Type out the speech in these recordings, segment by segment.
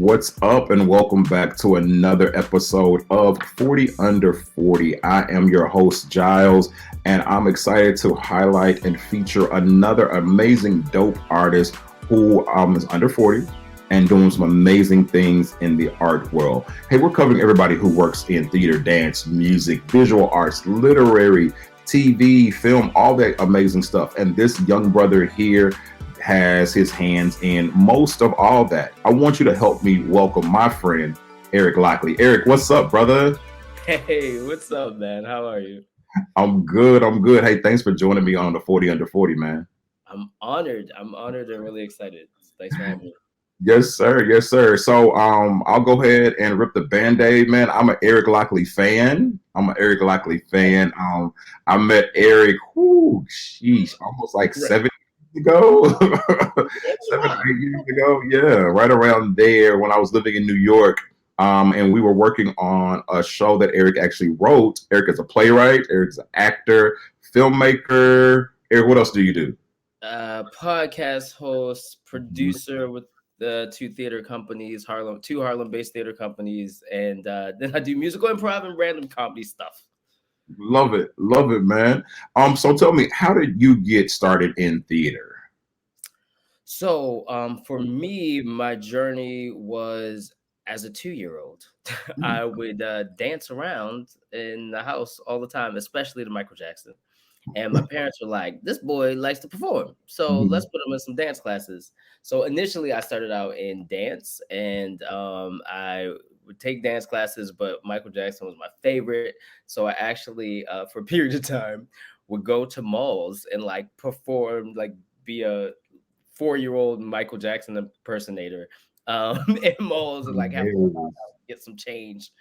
What's up, and welcome back to another episode of 40 Under 40. I am your host, Giles, and I'm excited to highlight and feature another amazing, dope artist who is under 40 and doing some amazing things in the art world. Hey, we're covering everybody who works in theater, dance, music, visual arts, literary, TV, film, all that amazing stuff. And this young brother here has his hands in most of all that. I want you to help me welcome my friend, Eric Lockley. Eric, what's up, brother? Hey, what's up, man? How are you? I'm good. Hey, thanks for joining me on the 40 Under 40, man. I'm honored. I'm honored and really excited. Thanks for having me. Yes, sir. Yes, sir. So I'll go ahead and rip the Band-Aid, man. I'm an Eric Lockley fan. I met Eric, almost like 7 years ago. 7 or 8 years ago. Yeah, right around there when I was living in New York. And we were working on a show that Eric actually wrote. Eric is a playwright. Eric's an actor, filmmaker. Eric, what else do you do? Podcast host, producer with the two Harlem-based theater companies, and then I do musical improv and random comedy stuff. Love it, man. So tell me, how did you get started in theater? So, for me, my journey was as a 2-year-old. I would dance around in the house all the time, especially to Michael Jackson. And my parents were like, this boy likes to perform, so let's put him in some dance classes. So initially I started out in dance, and I would take dance classes, but Michael Jackson was my favorite. So I actually, for a period of time, would go to malls and like perform, like be a 4-year-old Michael Jackson impersonator in malls, and like have get some change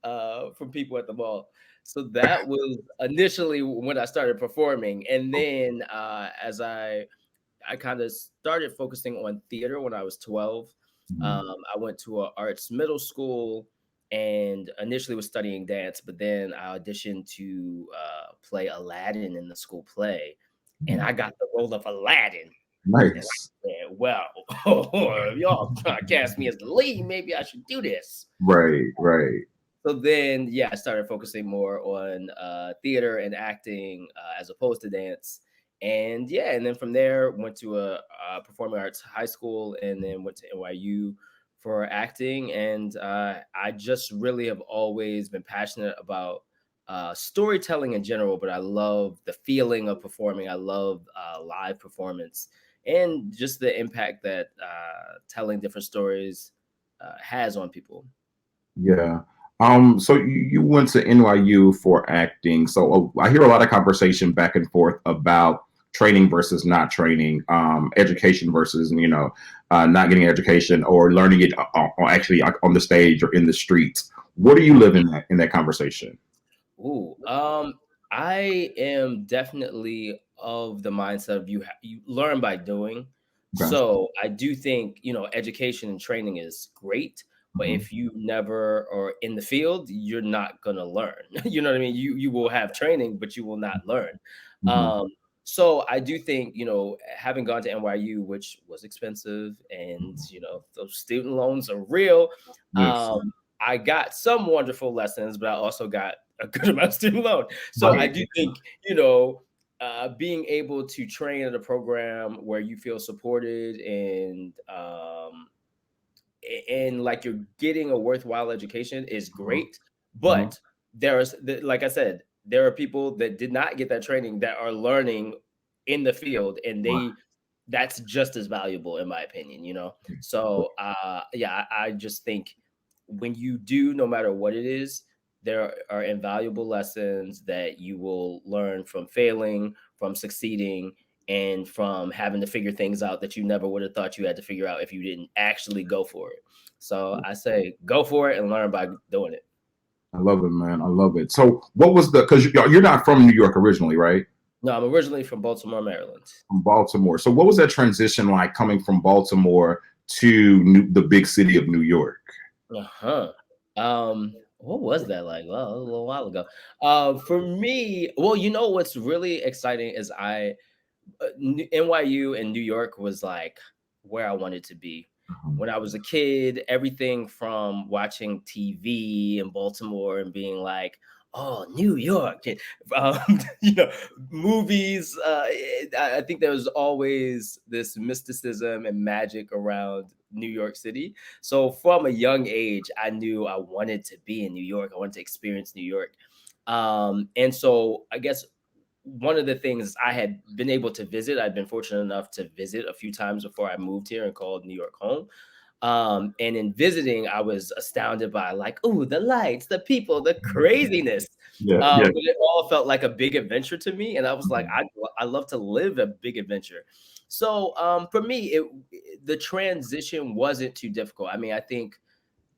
from people at the mall. So that was initially when I started performing. And then as I kind of started focusing on theater when I was 12, I went to an arts middle school and initially was studying dance, but then I auditioned to play Aladdin in the school play. And I got the role of Aladdin. Nice. Said, well, y'all trying to cast me as the lead, maybe I should do this. Right. So then, yeah, I started focusing more on theater and acting as opposed to dance. And yeah, and then from there, went to a performing arts high school and then went to NYU for acting. And I just really have always been passionate about storytelling in general, but I love the feeling of performing. I love live performance and just the impact that telling different stories has on people. Yeah. So you went to NYU for acting. So I hear a lot of conversation back and forth about training versus not training, education versus, not getting education or learning it actually on the stage or in the streets. What do you live in that conversation? Ooh, I am definitely of the mindset of you learn by doing. Okay. So I do think, education and training is great, but if you never are in the field, you're not gonna learn. You know what I mean? You will have training, but you will not learn. So I do think, having gone to NYU, which was expensive, and those student loans are real. Yes. I got some wonderful lessons, but I also got a good amount of student loan. So I do think, being able to train at a program where you feel supported and like you're getting a worthwhile education is great. But like I said, there are people that did not get that training that are learning in the field, and that's just as valuable in my opinion. So yeah, I just think when you do, no matter what it is, there are invaluable lessons that you will learn from failing, from succeeding, and from having to figure things out that you never would have thought you had to figure out if you didn't actually go for it. So I say go for it and learn by doing it. I love it, man. I love it. So what was because you're not from New York originally, right? No, I'm originally from Baltimore, Maryland. From Baltimore. So what was that transition like coming from Baltimore to the big city of New York? What was that like? Well, a little while ago. For me, well, what's really exciting is NYU and New York was like where I wanted to be. When I was a kid, everything from watching TV in Baltimore and being like, "Oh, New York," and, you know, movies. I think there was always this mysticism and magic around New York City. So from a young age, I knew I wanted to be in New York. I wanted to experience New York. And so I guess one of the things I had been able to visit, I'd been fortunate enough to visit a few times before I moved here and called New York home. And in visiting, I was astounded by like, oh, the lights, the people, the craziness. Yeah, yeah. But it all felt like a big adventure to me, and I was like, Mhm. I love to live a big adventure. So for me, the transition wasn't too difficult. I mean, I think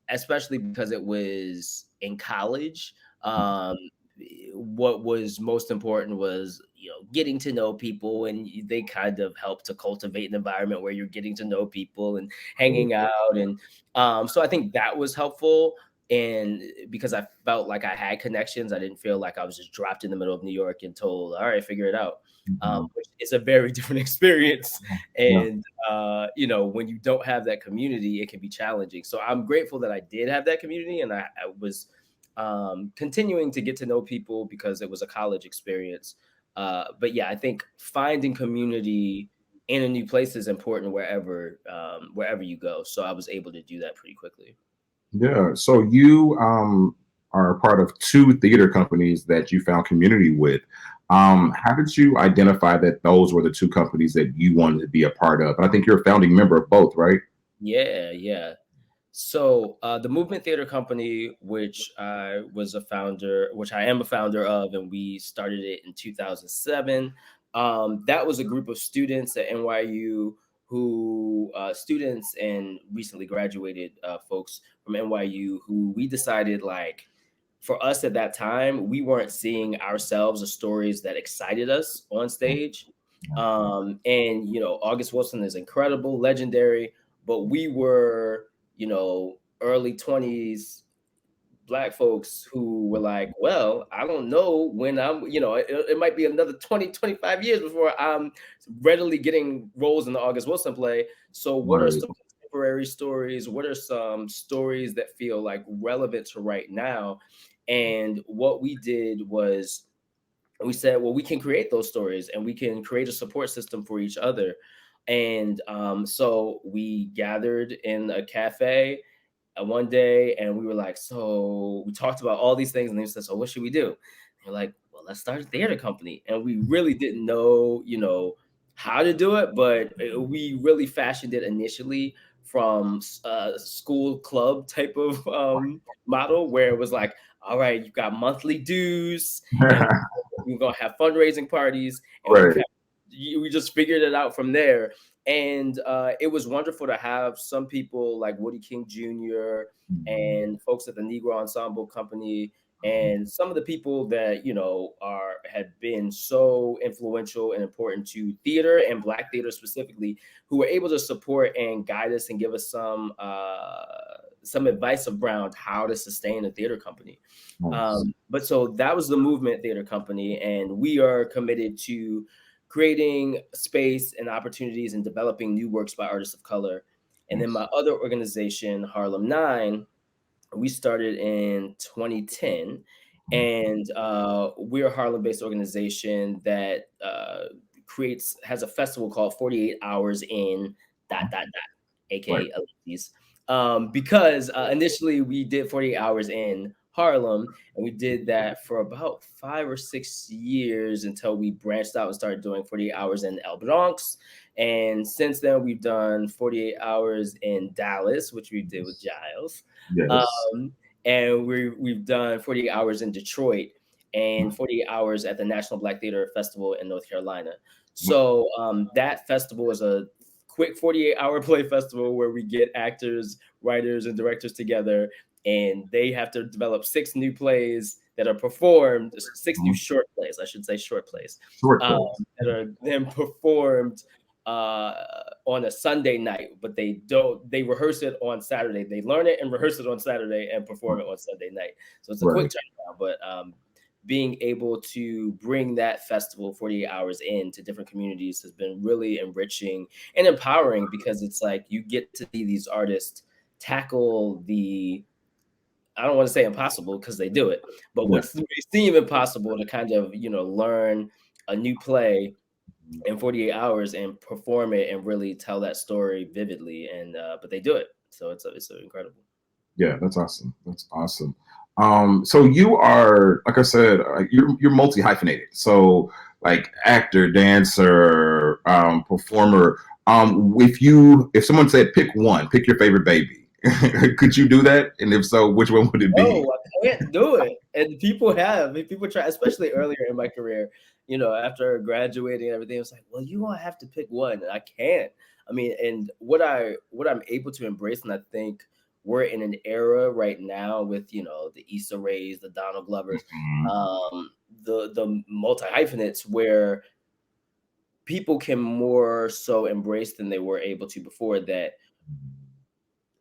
especially because it was in college. What was most important was, getting to know people, and they kind of help to cultivate an environment where you're getting to know people and hanging out. And so I think that was helpful. And because I felt like I had connections, I didn't feel like I was just dropped in the middle of New York and told, all right, figure it out. Mhm. Which is a very different experience. Yeah. And when you don't have that community, it can be challenging. So I'm grateful that I did have that community, and I was continuing to get to know people because it was a college experience. But yeah, I think finding community in a new place is important wherever you go. So I was able to do that pretty quickly. Yeah. So you are a part of two theater companies that you found community with. How did you identify that those were the two companies that you wanted to be a part of? And I think you're a founding member of both, right? Yeah, yeah. So the Movement Theater Company, which I am a founder of, and we started it in 2007. That was a group of students at NYU who students and recently graduated folks from NYU who we decided, like, for us at that time, we weren't seeing ourselves as stories that excited us on stage. And August Wilson is incredible, legendary, but we were, early 20s Black folks who were like, well, I don't know when it might be another 20, 25 years before I'm readily getting roles in the August Wilson play. So what are Right. some contemporary stories? What are some stories that feel like relevant to right now? And what we did was we said, well, we can create those stories and we can create a support system for each other. And so we gathered in a cafe one day, and we were like, so we talked about all these things, and they said, so what should we do? And you're like, well, let's start a theater company. And we really didn't know, how to do it, but we really fashioned it initially from a school club type of model, where it was like, all right, you've got monthly dues, and we're gonna have fundraising parties, and Right. we just figured it out from there. And it was wonderful to have some people like Woody King Jr. and folks at the Negro Ensemble Company, and some of the people that had been so influential and important to theater and Black theater specifically, who were able to support and guide us and give us some advice around how to sustain a theater company. Nice. But so that was the Movement Theater Company, and we are committed to creating space and opportunities and developing new works by artists of color. And then Nice. my other organization, Harlem Nine, we started in 2010, and we're a Harlem-based organization that has a festival called 48 Hours in dot dot dot, Right. aka Ellipses. Because initially we did 48 Hours in Harlem, and we did that for about 5 or 6 years until we branched out and started doing 48 Hours in El Bronx. And since then, we've done 48 Hours in Dallas, which we did with Giles. Yes. Um, and we've done 48 Hours in Detroit and 48 Hours at the National Black Theater Festival in North Carolina. So that festival is a quick 48-hour play festival where we get actors, writers, and directors together, and they have to develop 6 new plays that are performed, 6 new short plays, I should say short plays, Short um, plays. that are then performed on a Sunday night, but they rehearse it on Saturday. They learn it and rehearse it on Saturday and perform it on Sunday night. So it's a quick Right. turnaround, but being able to bring that festival 48 hours into different communities has been really enriching and empowering, because it's like you get to see these artists tackle the, I don't want to say impossible because they do it, but Yeah. what may seem impossible, to kind of, learn a new play in 48 hours and perform it and really tell that story vividly. And but they do it, so it's incredible. Yeah, that's awesome. That's awesome. So you are, like I said, you're multi hyphenated. So like actor, dancer, performer. If someone said pick one, pick your favorite baby, could you do that? And if so, which one would it be? No, I can't do it. And people try, especially earlier in my career, after graduating and everything, it's like, well, you gonna have to pick one. And I can't. I mean, and what I'm able to embrace, and I think we're in an era right now with, the Issa Raes, the Donald Glovers, Mhm. the multi hyphenates, where people can more so embrace than they were able to before. That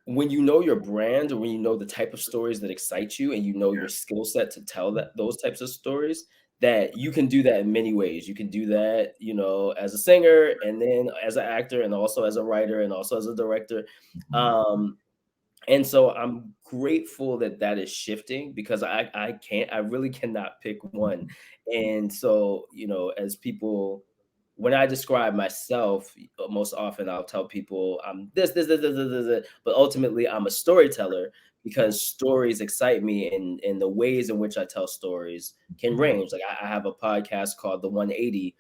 when you know your brand, or when you know the type of stories that excite you, and you know your skill set to tell those types of stories, that you can do that in many ways. You can do that, as a singer, and then as an actor, and also as a writer, and also as a director. Um, and so I'm grateful that that is shifting, because I really cannot pick one. And so, as people, when I describe myself, most often I'll tell people I'm this, but ultimately I'm a storyteller, because stories excite me, and the ways in which I tell stories can range. Like I have a podcast called The 180,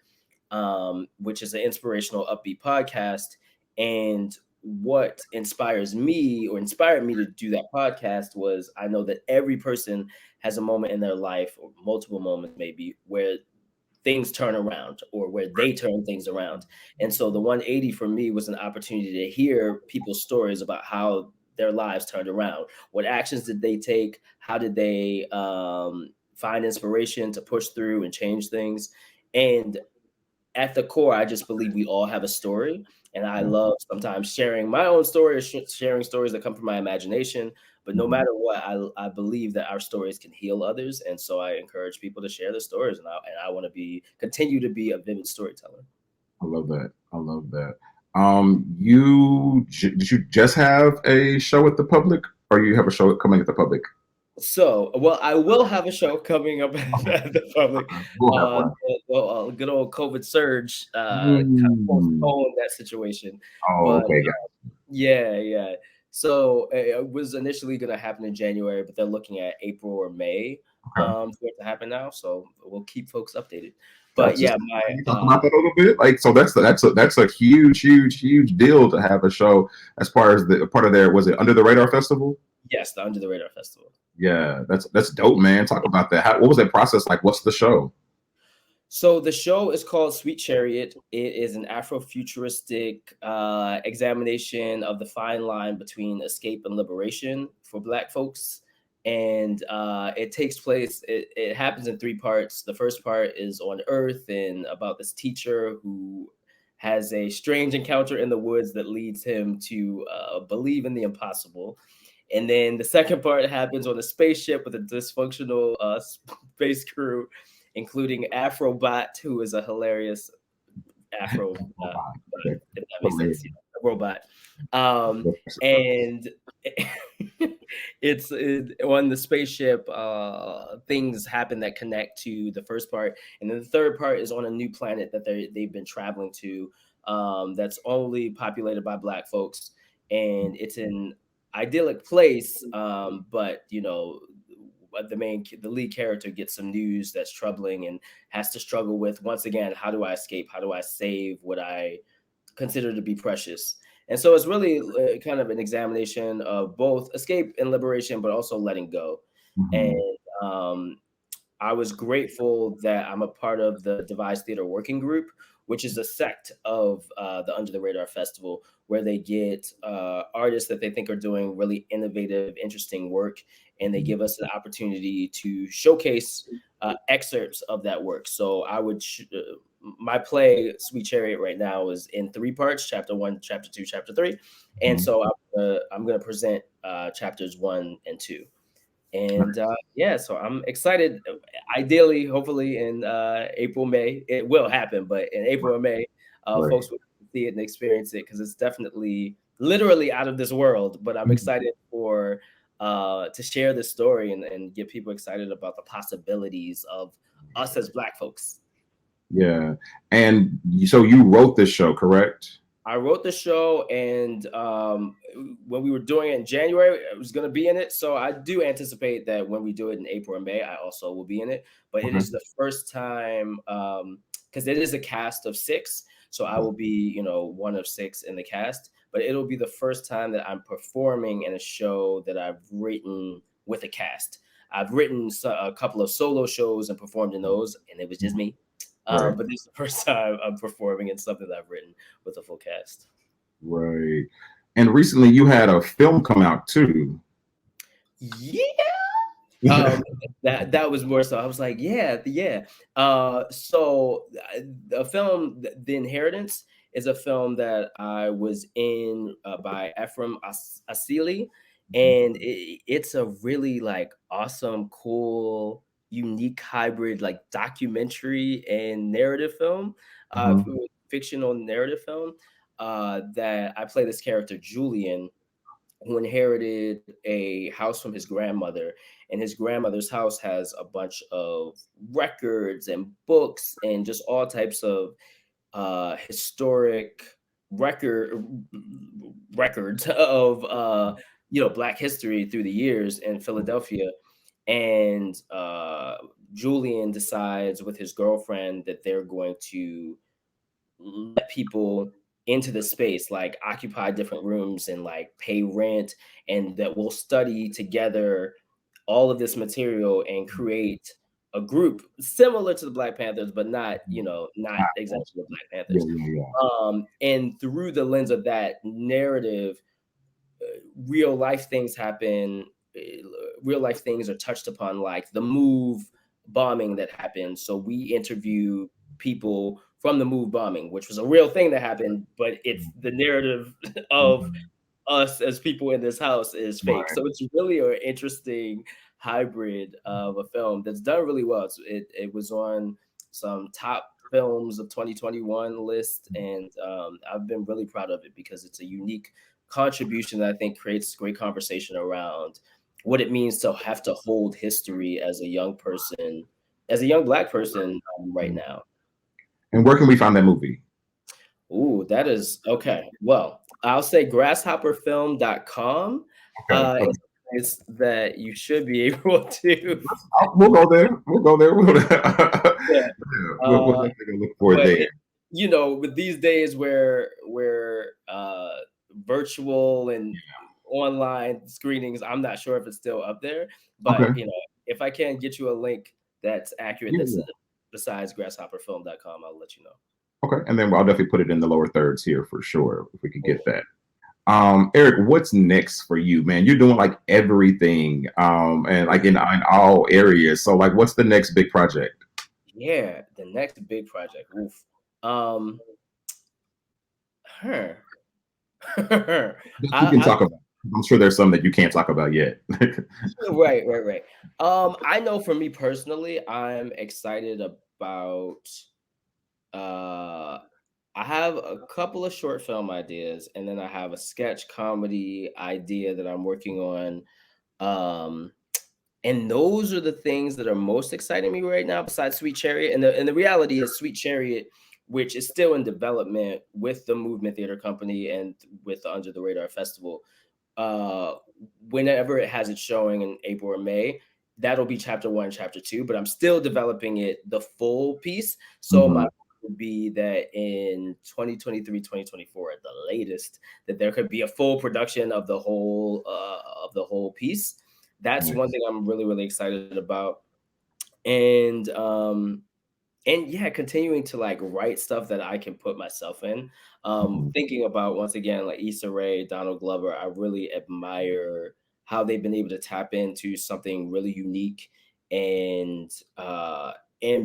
which is an inspirational, upbeat podcast. And what inspired me to do that podcast was, I know that every person has a moment in their life, or multiple moments maybe, where things turn around, or where they turn things around. And so the 180 for me was an opportunity to hear people's stories about how their lives turned around. What actions did they take? How did they find inspiration to push through and change things? And at the core, I just believe we all have a story. And I love sometimes sharing my own story, or sharing stories that come from my imagination. But no matter what, I believe that our stories can heal others. And so I encourage people to share their stories. And I want to continue to be a vivid storyteller. I love that. I love that. Did you just have a show at the public, or you have a show coming at the public? So, well, I will have a show coming up at the public. We'll have one. Good old COVID surge kind of Mm. postponed that situation. Oh, But okay. yeah, yeah. So it was initially going to happen in January, but they're looking at April or May Okay. for it to happen now. So we'll keep folks updated. But Gotcha. yeah, Can you talk about that a little bit? Like, so that's a huge deal to have a show as part as the part of their, was it Under the Radar Festival? yes, the Under the Radar Festival. Yeah, that's dope, man. Talk about that. What was that process like? What's the show? So the show is called Sweet Chariot. It is an Afrofuturistic examination of the fine line between escape and liberation for Black folks. And it takes place, it happens in three parts. The first part is on Earth, and about this teacher who has a strange encounter in the woods that leads him to believe in the impossible. And then the second part happens on a spaceship with a dysfunctional space crew, including Afrobot, who is a hilarious Afro, Okay. if that makes sense, a robot. And on the spaceship, things happen that connect to the first part, and then the third part is on a new planet that they've been traveling to, that's only populated by Black folks, and it's an idyllic place, but the lead character gets some news that's troubling, and has to struggle with, once again, how do I escape? How do I save what I consider to be precious? And so it's really kind of an examination of both escape and liberation, but also letting go. And Mhm. I was grateful that I'm a part of the Devised Theater Working Group, which is a sect of the Under the Radar Festival, where they get artists that they think are doing really innovative, interesting work, and they give us the opportunity to showcase excerpts of that work. So my play Sweet Chariot right now is in three parts: Chapter 1, Chapter 2, Chapter 3, and Mhm. so I'm gonna present chapters 1 and 2. And yeah, so I'm excited. Ideally, hopefully in April, May, it will happen. But in April or May, Right. folks will see it and experience it because it's definitely literally out of this world. But I'm excited for to share this story and get people excited about the possibilities of us as Black folks. Yeah. And so you wrote this show, correct? I wrote the show, and when we were doing it in January, I was going to be in it. So I do anticipate that when we do it in April or May, I also will be in it. But it Okay. is the first time because it is a cast of 6. So I will be, one of 6 in the cast. But it'll be the first time that I'm performing in a show that I've written with a cast. I've written a couple of solo shows and performed in those, and it was just me. Right. But this is the first time I'm performing in something that I've written with a full cast. Right. And recently you had a film come out too. Yeah. That was more so. I was like, yeah. So the film, The Inheritance, is a film that I was in by Ephraim Asili, and it's a really like awesome, cool, unique hybrid like documentary and narrative film, fictional narrative film. That I play this character Julian, who inherited a house from his grandmother, and his grandmother's house has a bunch of records and books and just all types of historic records of Black history through the years in Philadelphia. And Julian decides with his girlfriend that they're going to let people into the space, like occupy different rooms and like pay rent, and that we'll study together all of this material and create a group similar to the Black Panthers, but not exactly the Black Yeah, Panthers. yeah, yeah. And through the lens of that narrative, real life things happen. Real life things are touched upon, like the Move bombing that happened. So we interview people from the Move bombing, which was a real thing that happened, but it's the narrative of us as people in this house is fake. Right. So it's really an interesting hybrid of a film that's done really well. It was on some top films of 2021 list, and I've been really proud of it because it's a unique contribution that I think creates great conversation around what it means to have to hold history as a young person, as a young Black person right now. And where can we find that movie? Ooh, that is okay. Well, I'll say grasshopperfilm.com. Okay. Okay. It's a place that you should be able to. We'll go there. We'll go there. Yeah. We'll definitely look for it But there. with these days where virtual and online screenings, I'm not sure if it's still up there. But Okay. if I can get you a link that's accurate, Yeah, that's yeah. besides grasshopperfilm.com, I'll let you know. Okay. And then I'll definitely put it in the lower thirds here for sure if we could get that. Eric, what's next for you, man? You're doing like everything, and like in all areas. So like, what's the next big project? Yeah, the next big project. Oof. Her. You can talk about. I'm sure there's some that you can't talk about yet. Right. I know for me personally, I'm excited about I have a couple of short film ideas, and then I have a sketch comedy idea that I'm working on. Um and those are the things that are most exciting me right now, besides Sweet Chariot. And the reality is Sweet Chariot, which is still in development with the Movement Theater Company and with the Under the Radar Festival. Uh, Whenever it has its showing in April or May, that'll be chapter 1, chapter 2. But I'm still developing it, the full piece. So my would be that in 2023, 2024 at the latest, that there could be a full production of the whole piece. That's one thing I'm really, really excited about. And yeah, continuing to like write stuff that I can put myself in. Thinking about, once again, like Issa Rae, Donald Glover, I really admire how they've been able to tap into something really unique and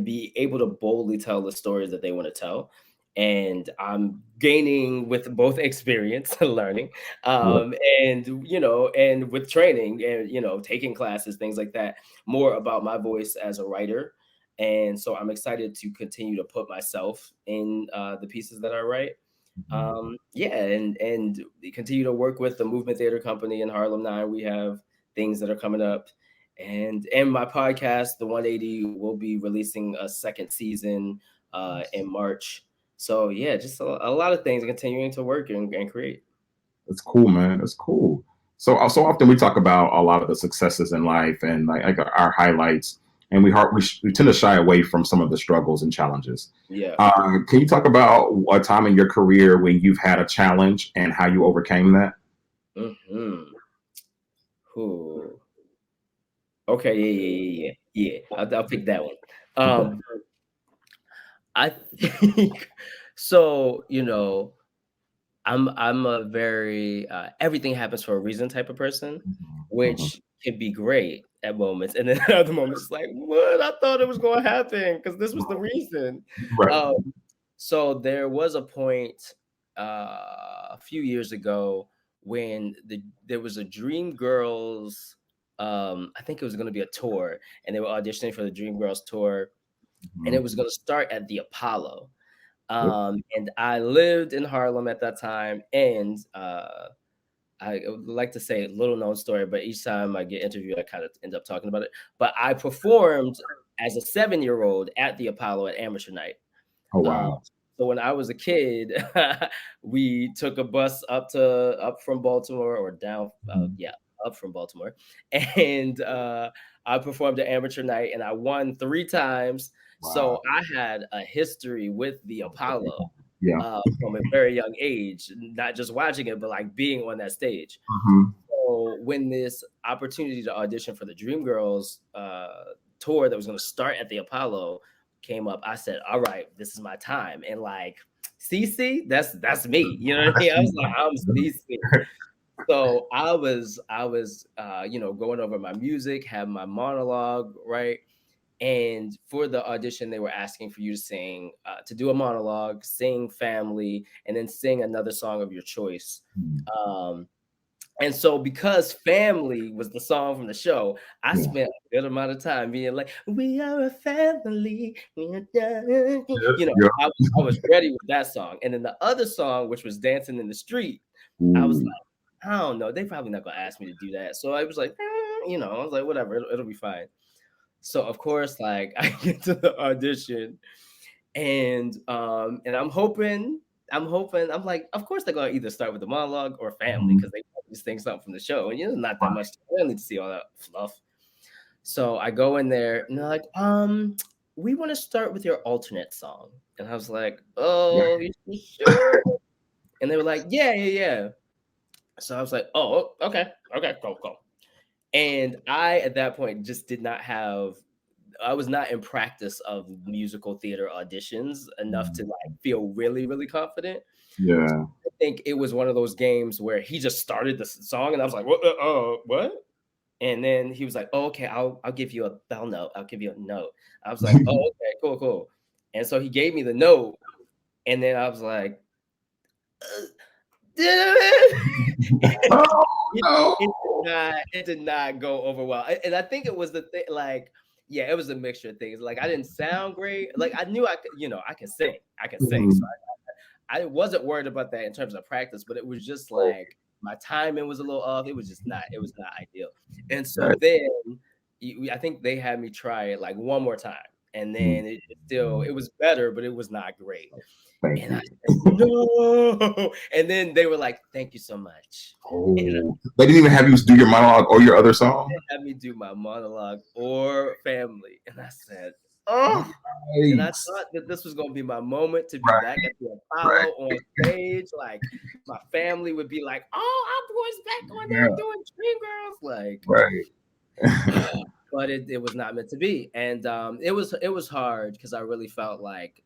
be able to boldly tell the stories that they want to tell. and I'm gaining with both experience and learning, Right. and and with training and taking classes, things like that, more about my voice as a writer. And so I'm excited to continue to put myself in the pieces that I write. Mhm. Yeah, and continue to work with the Movement Theater Company in Harlem 9. We have things that are coming up, and my podcast, the 180, will be releasing a second season in March. So yeah, just a lot of things, continuing to work and create. That's cool, man. That's cool. So often we talk about a lot of the successes in life and like our highlights, and we tend to shy away from some of the struggles and challenges. Yeah. Can you talk about a time in your career when you've had a challenge and how you overcame that? Mm-hmm. Cool. Okay. Yeah. I'll pick that one. Okay. I think so. I'm a very everything happens for a reason type of person, Mhm. which can be great at moments, and then at other moments, it's like, what? I thought it was going to happen because this was the reason. Right. Um, so there was a point a few years ago when there was a Dream Girls. I think it was going to be a tour, and they were auditioning for the Dream Girls tour, and Mhm. it was going to start at the Apollo. Yep. And I lived in Harlem at that time, and I would like to say a little known story, but each time I get interviewed, I kind of end up talking about it. But I performed as a 7-year-old at the Apollo at amateur night. Oh Um, wow. so when I was a kid, we took a bus up from Baltimore or down, Mhm. yeah, up from Baltimore, and I performed at amateur night, and I won 3 times. So Wow. I had a history with the Apollo Yeah. from a very young age, not just watching it, but like being on that stage. Mhm. So when this opportunity to audition for the Dreamgirls tour that was going to start at the Apollo came up, I said, "All right, this is my time." And like CC, that's me. You know what I mean? I was like, I'm CC. So I was going over my music, have my monologue, right? And for the audition, they were asking for you to sing, to do a monologue, sing Family, and then sing another song of your choice. Mhm. Um, and so, because Family was the song from the show, I Yeah. spent a good amount of time being like, "We are a family." Yeah. You know, Yeah. I was ready with that song. And then the other song, which was Dancing in the Street, I was Ooh. like, I don't know, they probably not gonna ask me to do that. So I was like, I was like, whatever, it'll be fine. So of course, like I get to the audition, and I'm like, of course they're gonna either start with the monologue or Family Mhm. because they just think something from the show, and not that Right. much. I don't need to see all that fluff. So I go in there and they're like, we want to start with your alternate song, and I was like, Yeah. oh, you sure? And they were like, yeah. So I was like, oh, okay, cool. And I at that point just did not have I was not in practice of musical theater auditions enough to Mhm. like feel really, really confident. Yeah. I think it was one of those games where he just started the song and I was like, what? And then he was like, oh, okay, I'll give you a bell note. I'll give you a note. I was like, oh, okay, cool. And so he gave me the note, and then I was like, Oh it, no. it did not go over well. And I think it was the thing, like, yeah, it was a mixture of things. Like I didn't sound great. Like I knew I could, I can sing. I can sing. So Mhm. I wasn't worried about that in terms of practice, but it was just like my timing was a little off. It was not ideal. And so Right. then I think they had me try it like one more time. And Mhm. then it was better, but it was not great. Thank And I you. said, no. And then they were like, thank you so much. And Oh, they didn't even have you do your monologue or your other song. they had me do my monologue or Family. And I said, oh. And I Nice. thought that this was going to be my moment to be Right. back at the Right. Apollo on stage. Like my family would be like, "Oh, our boy's back on there Yeah. doing Dreamgirls." Right. Like, but it was not meant to be, and it was hard because I really felt like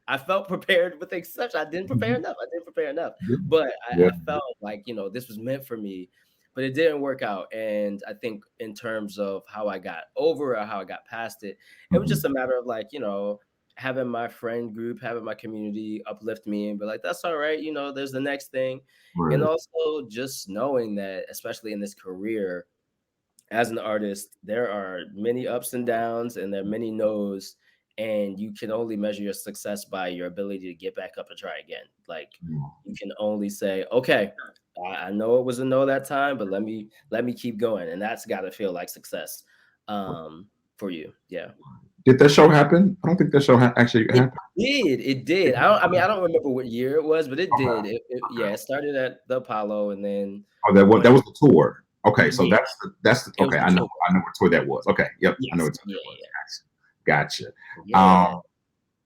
I felt prepared with the exception. I didn't prepare Mhm. enough. I didn't prepare enough, Yeah. but Yeah. I felt like this was meant for me, but it didn't work out. And I think in terms of how I got over or how I got past it, it was Mhm. just a matter of like having my friend group, having my community uplift me and be like, that's all right, there's the next thing. And Right. also just knowing that, especially in this career, as an artist, there are many ups and downs and there are many no's, and you can only measure your success by your ability to get back up and try again. Like Yeah. you can only say, okay, I know it was a no that time, but let me keep going. And that's gotta feel like success for you. Yeah. Did that show happen? I don't think that show actually It happened. did. It did. I don't remember what year it was, but it did. Okay. Yeah, it started at the Apollo and then Oh, that was went. the tour. Okay, so Yeah, that's it was okay. a tour. I know what tour that was. Okay, yep, I know Yes. what tour Yeah, that was. Gotcha. yeah.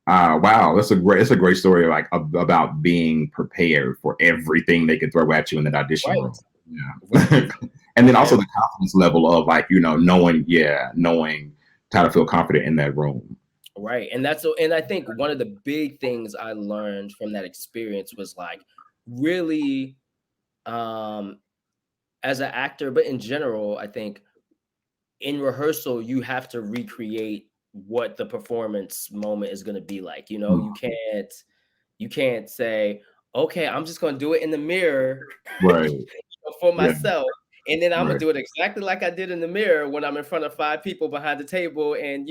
Um, wow, that's a great story. Like about being prepared for everything they could throw at you in that audition Right. room. Yeah, Right. and then also And the confidence level of like knowing how to feel confident in that room. right. And I think one of the big things I learned from that experience was like really um as an actor, but in general, I think in rehearsal you have to recreate what the performance moment is going to be like. You can't say, okay, I'm just going to do it in the mirror Right. for Yeah. myself, and then I'm gonna Right. do it exactly like I did in the mirror when I'm in front of 5 people behind the table. And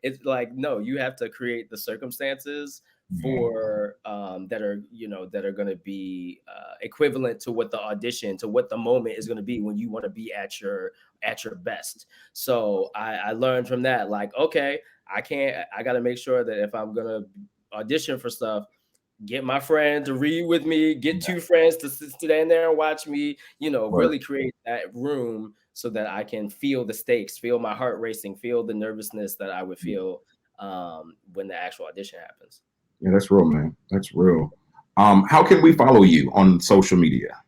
it's like, no, you have to create the circumstances Yeah. for that are gonna be equivalent to what the moment is gonna be when you want to be at your best. So I learned from that, like, okay, I gotta make sure that if I'm gonna audition for stuff, get my friend to read with me, get two friends to stand there and watch me, Right. really create that room so that I can feel the stakes, feel my heart racing, feel the nervousness that I would feel when the actual audition happens. Yeah, that's real, man. That's real. How can we follow you on social media?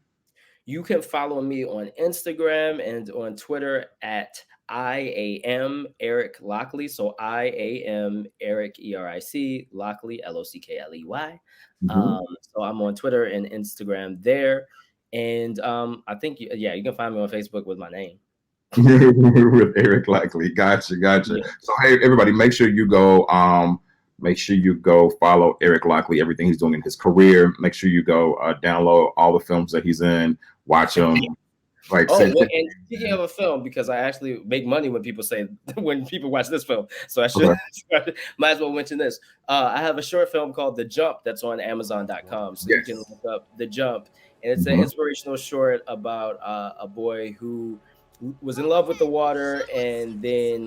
You can follow me on Instagram and on Twitter at I am Eric Lockley. So I am Eric Eric Lockley Lockley. Mhm. So I'm on Twitter and Instagram there, and I think you can find me on Facebook with my name. With Eric Lockley. Gotcha, gotcha. Yeah. So hey everybody, make sure you go follow Eric Lockley, everything he's doing in his career. Make sure you go download all the films that he's in, watch them. Like Oh, say well, and speaking of a film, because I actually make money when people say when people watch this film, so I should okay. might as well mention this. I have a short film called The Jump that's on Amazon.com, so you can Yes. look up The Jump, and it's an Mhm. inspirational short about a boy who was in love with the water and then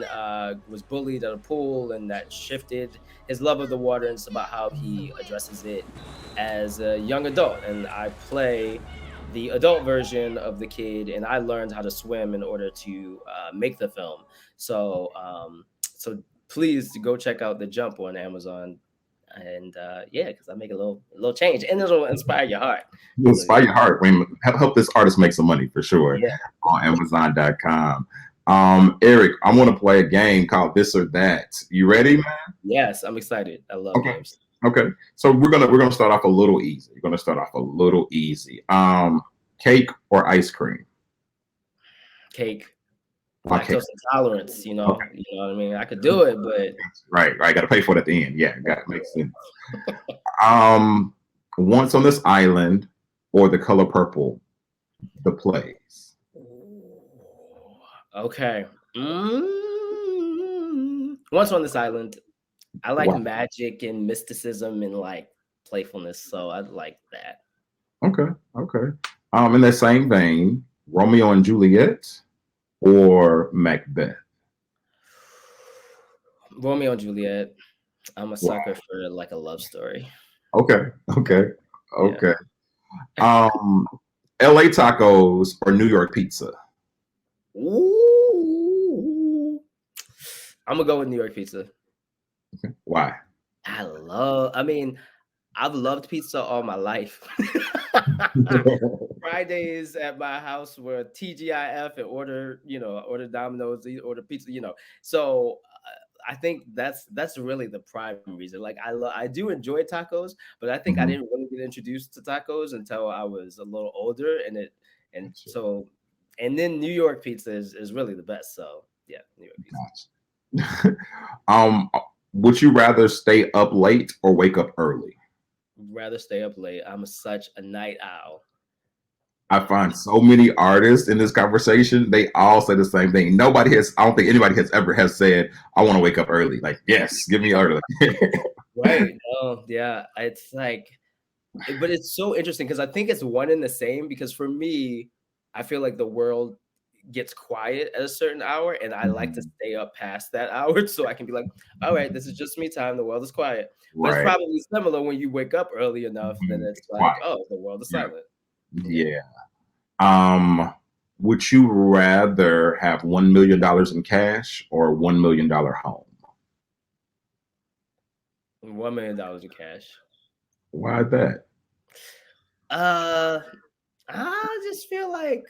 was bullied at a pool, and that shifted his love of the water, and it's about how he addresses it as a young adult. And I play the adult version of the kid, and I learned how to swim in order to make the film. So please go check out The Jump on Amazon, and yeah, because I make a little change, and it'll inspire your heart. You'll So inspire yeah, your heart. Help this artist make some money for sure yeah, on Amazon.com. Eric, I want to play a game called This or That. You ready, man? yes, I'm excited. I love Okay. games. Okay. So we're gonna start off a little easy. We're gonna start off a little easy. Cake or ice cream? Cake, Okay. lactose intolerance. Okay. You know what I mean. I could do it, but Right. Right. Got to pay for it at the end. Yeah. Got to make sense. Um, Once on this island or The Color Purple, the plays. okay. Once on this island, I like Wow. magic and mysticism and like playfulness, so I like that. Okay. Okay. In that same vein, Romeo and Juliet or Macbeth. Romeo and Juliet. I'm a Wow. sucker for like a love story. Okay. Okay. Yeah. Okay. Um, LA tacos or New York pizza. Ooh. I'm gonna go with New York pizza. Why? I mean, I've loved pizza all my life. Fridays at my house were TGIF and order Domino's, order pizza. So I think that's really the prime reason. Like I do enjoy tacos, but I think I Mhm. didn't really get introduced to tacos until I was a little older, and then New York pizza is really the best. So yeah, New York pizza. Gotcha. um, Would you rather stay up late or wake up early? Rather stay up late. I'm such a night owl. I find so many artists in this conversation, they all say the same thing. I don't think anybody has said, I want to wake up early. Like, yes, give me early. Right. No, yeah. It's like, but it's so interesting because I think it's one and the same. Because for me, I feel like the world gets quiet at a certain hour, and I like to Mhm. stay up past that hour so I can be like, all right, this is just me time. The world is quiet. But it's Right. probably similar when you wake up early enough, then Mhm. it's like, Quiet. oh, the world is Yeah. silent. Yeah. Yeah. Would you rather have $1 million in cash or $1 million home? $1 million in cash. Why that? Uh, I just feel like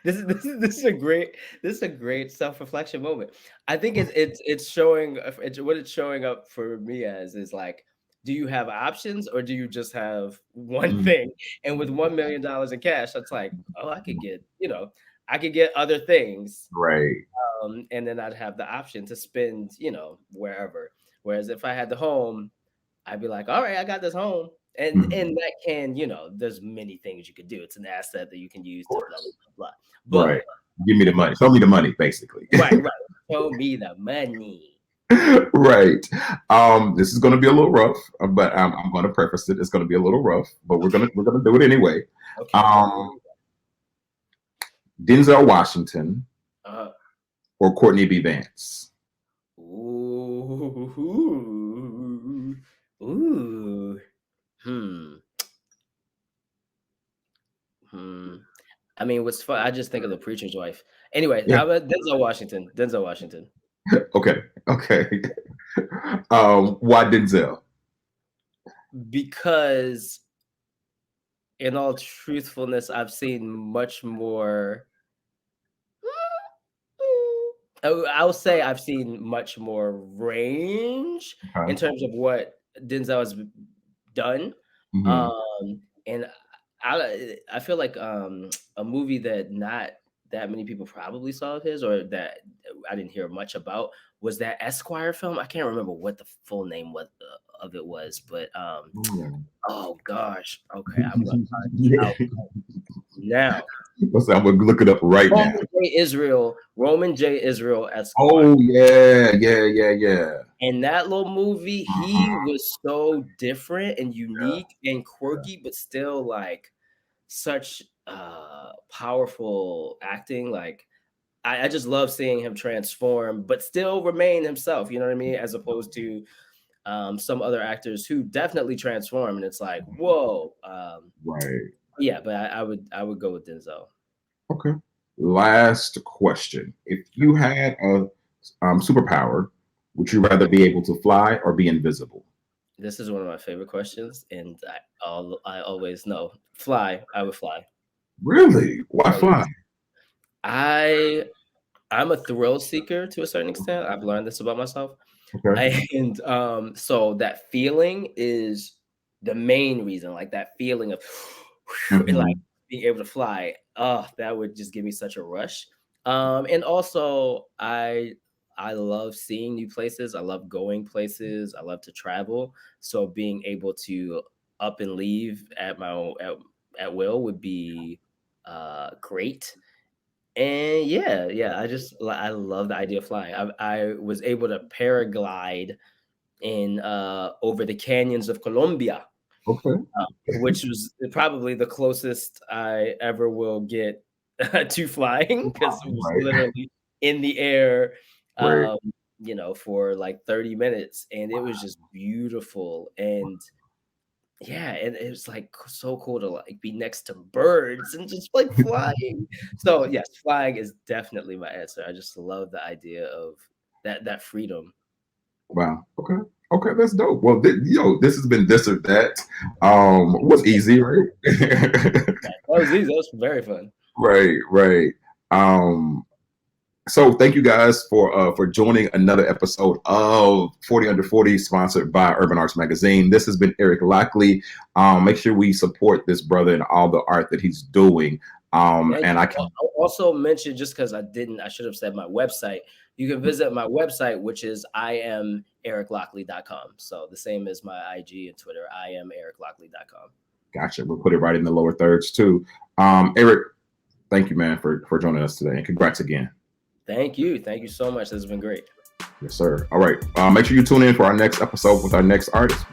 this is a great self-reflection moment. I think it's showing it's what it's showing up for me as is like, do you have options or do you just have one Mm, thing? And with $1 million in cash, that's like, oh, I could get other things, right. and then I'd have the option to spend, wherever. Whereas if I had the home, I'd be like, all right, I got this home. Mhm. And that can, there's many things you could do. It's an asset that you can use Of to blah blah course. blah blah. Right. But Give me the money. Show me the money, basically. right, right. Show me the money. Right. This is going to be a little rough, but I'm going to preface it. It's going to be a little rough, but we're gonna do it anyway. Okay, okay. Um, Denzel Washington Uh, or Courtney B. Vance? ooh, ooh. Hmm. Hmm. I mean, what's fun? I just think of the preacher's wife. Anyway, Yeah. I'm a Denzel Washington. Denzel Washington. Okay. Okay. Why Denzel? Because in all truthfulness, I've seen much more. I'll say I've seen much more range in Okay. terms of what Denzel has done. Mhm. And I feel like a movie that not that many people probably saw of his, or that I didn't hear much about, was that Esquire film. I can't remember what the full name of it was, but Mm. oh gosh, okay, I'm gonna find this out now. I'm gonna look it up right now. Roman J. Israel Esquire. Oh yeah, yeah, yeah, yeah. In that little movie, he Mhm. was so different and Yeah, unique and yeah. quirky, but still like such powerful acting. Like I just love seeing him transform, but still remain himself. You know what I mean? As opposed to some other actors who definitely transform, and it's like, whoa. Right. Yeah, but I would go with Denzel. Okay. Last question. If you had a superpower, would you rather be able to fly or be invisible? This is one of my favorite questions, and I always know fly. I would fly. Really? Why Oh fly? yes, I I'm a thrill seeker to a certain extent. I've learned this about myself. Okay. And so that feeling is the main reason, like that feeling of and like Mhm. being able to fly. Oh, that would just give me such a rush. And also I love seeing new places. I love going places. I love to travel. So being able to up and leave at will would be great. And yeah, yeah, I love the idea of flying. I was able to paraglide in over the canyons of Colombia, Okay. which was probably the closest I ever will get to flying because it was Right. literally in the air, Great. um, for like 30 minutes, and it was just beautiful. And yeah, and it was like so cool to like be next to birds and just like flying. So yes, flying is definitely my answer. I just love the idea of that freedom. Wow. Okay. Okay, that's dope. Well, this has been this or that. Was easy, right? That was easy. That was very fun. Right, right. Um, so thank you guys for joining another episode of 40 Under 40, sponsored by Urban Arts Magazine. This has been Eric Lockley. Make sure we support this brother and all the art that he's doing. And And I can I'll also mention, just because I should have said my website. you can visit my website, which is IamEricLockley.com. So the same as my IG and Twitter, IamEricLockley.com. Gotcha. We'll put it right in the lower thirds too. Eric, thank you, man, for joining us today, and congrats again. Thank you. Thank you so much. This has been great. Yes, sir. All right. Make sure you tune in for our next episode with our next artist.